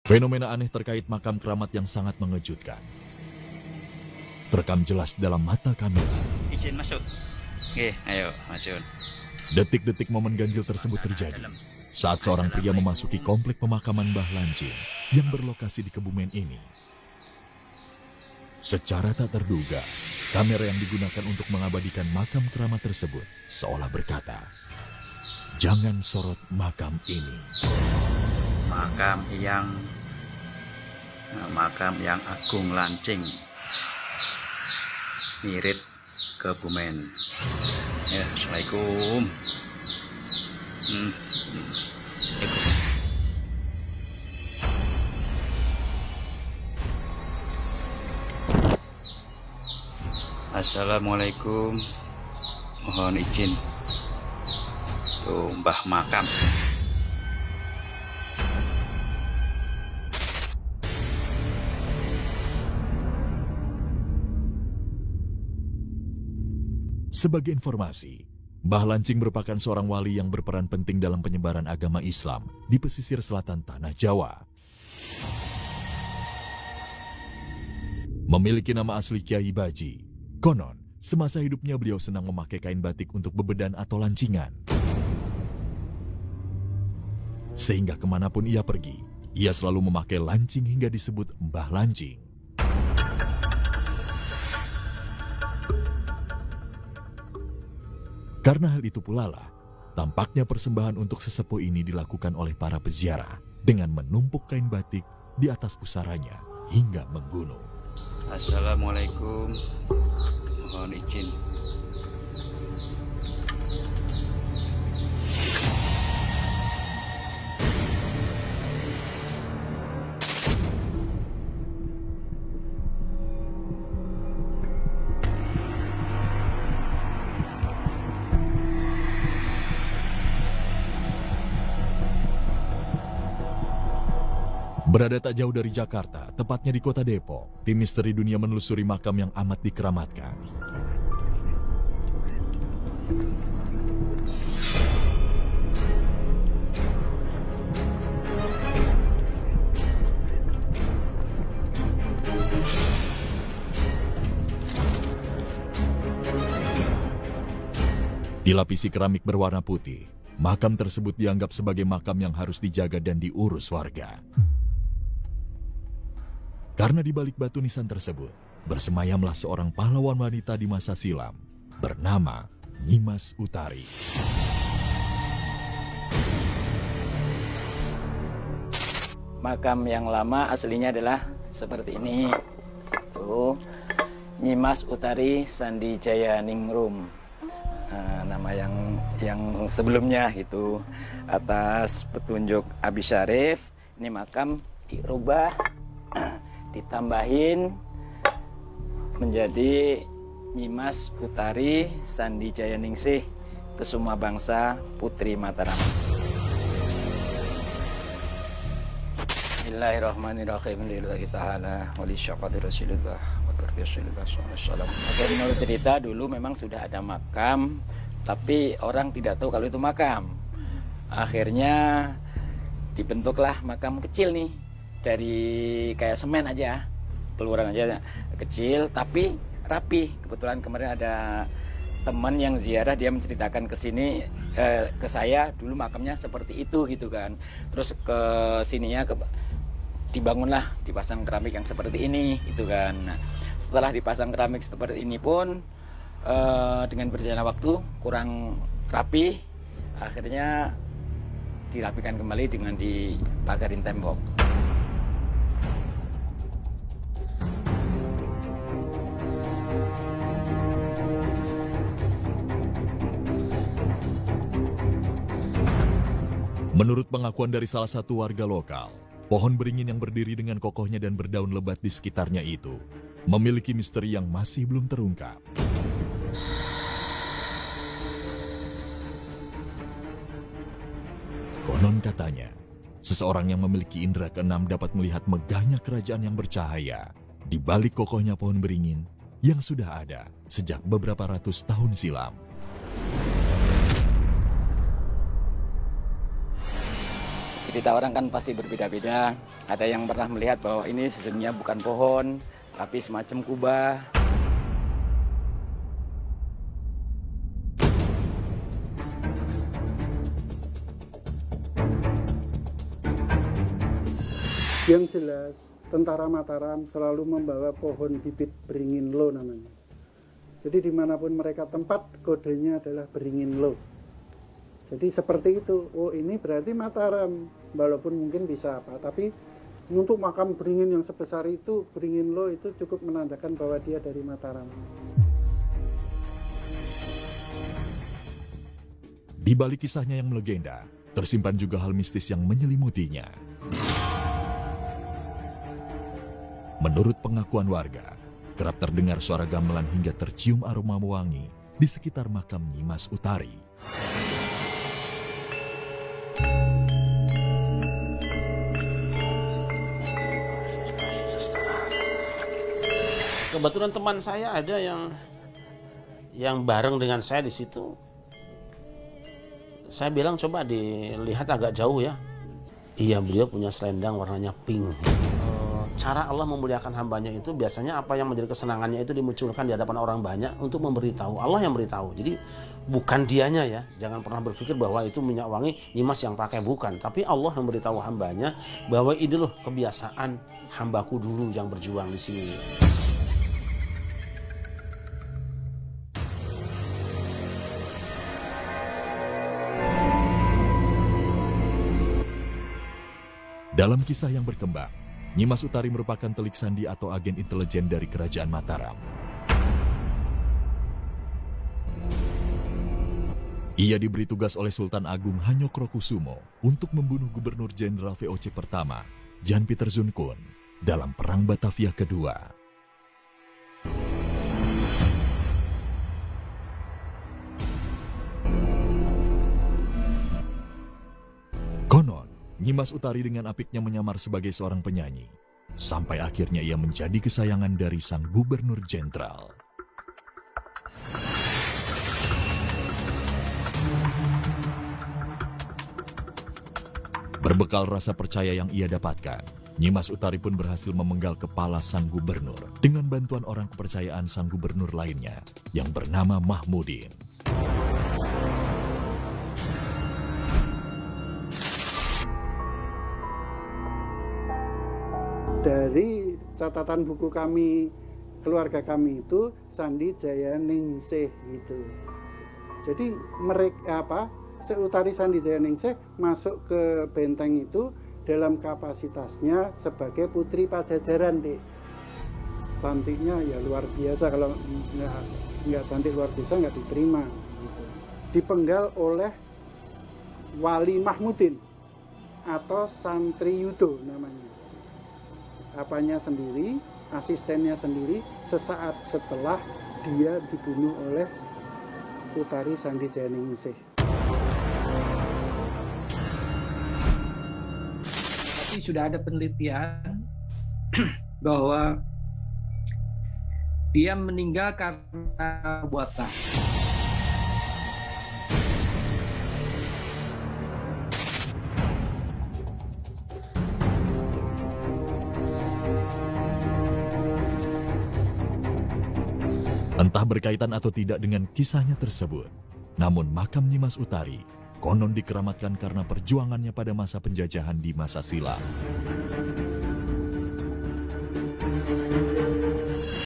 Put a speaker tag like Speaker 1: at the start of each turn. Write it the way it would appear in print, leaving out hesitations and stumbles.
Speaker 1: Fenomena aneh terkait makam keramat yang sangat mengejutkan terekam jelas dalam mata kamera.
Speaker 2: Izin masuk. Oke, ayo masuk.
Speaker 1: Detik-detik momen ganjil tersebut terjadi saat seorang pria memasuki komplek pemakaman Mbah Lancing yang berlokasi di Kebumen ini. Secara tak terduga, kamera yang digunakan untuk mengabadikan makam keramat tersebut seolah berkata, "Jangan sorot makam ini."
Speaker 2: Makam yang Agung Lancing, Mirit Kebumen. Ya, Assalamualaikum. Ikut. Assalamualaikum. Mohon izin. Tuh Mbah Makam.
Speaker 1: Sebagai informasi, Mbah Lancing merupakan seorang wali yang berperan penting dalam penyebaran agama Islam di pesisir selatan tanah Jawa. Memiliki nama asli Kiai Baji. Konon, semasa hidupnya beliau senang memakai kain batik untuk bebedan atau lancingan. Sehingga kemanapun ia pergi, ia selalu memakai lancing hingga disebut Mbah Lancing. Karena hal itu pula lah, tampaknya persembahan untuk sesepuh ini dilakukan oleh para peziarah dengan menumpuk kain batik di atas pusaranya hingga menggunung.
Speaker 2: Assalamualaikum. Mohon izin.
Speaker 1: Berada tak jauh dari Jakarta, tepatnya di kota Depok, tim misteri dunia menelusuri makam yang amat dikeramatkan. Dilapisi keramik berwarna putih, makam tersebut dianggap sebagai makam yang harus dijaga dan diurus warga. Karena di balik batu nisan tersebut, bersemayamlah seorang pahlawan wanita di masa silam, bernama Nyimas Utari.
Speaker 3: Makam yang lama aslinya adalah seperti ini. Tuh, Nyimas Utari Sandijaya Ningrum. Nama yang sebelumnya itu atas petunjuk Abi Syarif, ini makam dirubah, ditambahin menjadi Nyimas Utari Sandijaya Ningsih Kesuma Bangsa Putri Mataram. Bismillahirrahmanirrahim. Lillahi ta'ala wa li syaqati Rasulillah wa bardi Rasulillah sallallahu. Oke, menurut cerita dulu memang sudah ada makam, tapi orang tidak tahu kalau itu makam. Akhirnya dibentuklah makam kecil nih, dari kayak semen aja, peluruan aja kecil tapi rapi. Kebetulan kemarin ada teman yang ziarah, dia menceritakan ke sini, ke saya dulu makamnya seperti itu gitu kan. Terus ke sininya dibangunlah, dipasang keramik yang seperti ini gitu kan. Nah, setelah dipasang keramik seperti ini pun dengan berjalannya waktu kurang rapi, akhirnya dirapikan kembali dengan dipagarin tembok.
Speaker 1: Menurut pengakuan dari salah satu warga lokal, pohon beringin yang berdiri dengan kokohnya dan berdaun lebat di sekitarnya itu memiliki misteri yang masih belum terungkap. Konon katanya, seseorang yang memiliki indera keenam dapat melihat megahnya kerajaan yang bercahaya di balik kokohnya pohon beringin yang sudah ada sejak beberapa ratus tahun silam.
Speaker 3: cerita orang kan pasti berbeda-beda. Ada yang pernah melihat bahwa ini sesungguhnya bukan pohon, tapi semacam kubah.
Speaker 4: Yang jelas, tentara Mataram selalu membawa pohon bibit beringin lo namanya. Jadi dimanapun mereka tempat, kodenya adalah beringin lo. Jadi seperti itu, oh ini berarti Mataram, walaupun mungkin bisa apa, tapi untuk makam beringin yang sebesar itu, beringin lo itu cukup menandakan bahwa dia dari Mataram.
Speaker 1: Di balik kisahnya yang melegenda, tersimpan juga hal mistis yang menyelimutinya. Menurut pengakuan warga, kerap terdengar suara gamelan hingga tercium aroma wangi di sekitar makam Nyimas Utari.
Speaker 5: Kebetulan teman saya ada yang bareng dengan saya di situ. Saya bilang coba dilihat agak jauh ya. Iya, beliau punya selendang warnanya pink. Cara Allah memuliakan hambanya itu biasanya apa yang menjadi kesenangannya itu dimunculkan di hadapan orang banyak untuk memberitahu. Allah yang beritahu. Jadi bukan dianya ya. Jangan pernah berpikir bahwa itu minyak wangi Nyimas yang pakai, bukan. Tapi Allah yang beritahu hambanya bahwa ini loh kebiasaan hambaku dulu yang berjuang di sini.
Speaker 1: Dalam kisah yang berkembang, Nyimas Utari merupakan telik sandi atau agen intelijen dari Kerajaan Mataram. Ia diberi tugas oleh Sultan Agung Hanyokrokusumo untuk membunuh Gubernur Jenderal VOC pertama, Jan Pieter Zoenkoen, dalam Perang Batavia kedua. Konon, Nyimas Utari dengan apiknya menyamar sebagai seorang penyanyi, sampai akhirnya ia menjadi kesayangan dari sang Gubernur Jenderal. Berbekal rasa percaya yang ia dapatkan, Nyimas Utari pun berhasil memenggal kepala sang gubernur dengan bantuan orang kepercayaan sang gubernur lainnya yang bernama Mahmudin.
Speaker 4: Dari catatan buku kami, keluarga kami itu Sandi Jaya Ningsih gitu. Jadi mereka Utari Sandi Jaya Ningsih masuk ke benteng itu dalam kapasitasnya sebagai putri Pajajaran, Dek. Cantiknya ya luar biasa, kalau nggak cantik luar biasa nggak diterima. Gitu. Dipenggal oleh Wali Mahmudin atau Santri Yudo namanya. Apanya sendiri, asistennya sendiri, sesaat setelah dia dibunuh oleh Utari Sandi Jaya Ningsih.
Speaker 6: Tapi sudah ada penelitian bahwa dia meninggal karena buatan.
Speaker 1: Entah berkaitan atau tidak dengan kisahnya tersebut, namun makam Nyimas Utari konon dikeramatkan karena perjuangannya pada masa penjajahan di masa silam.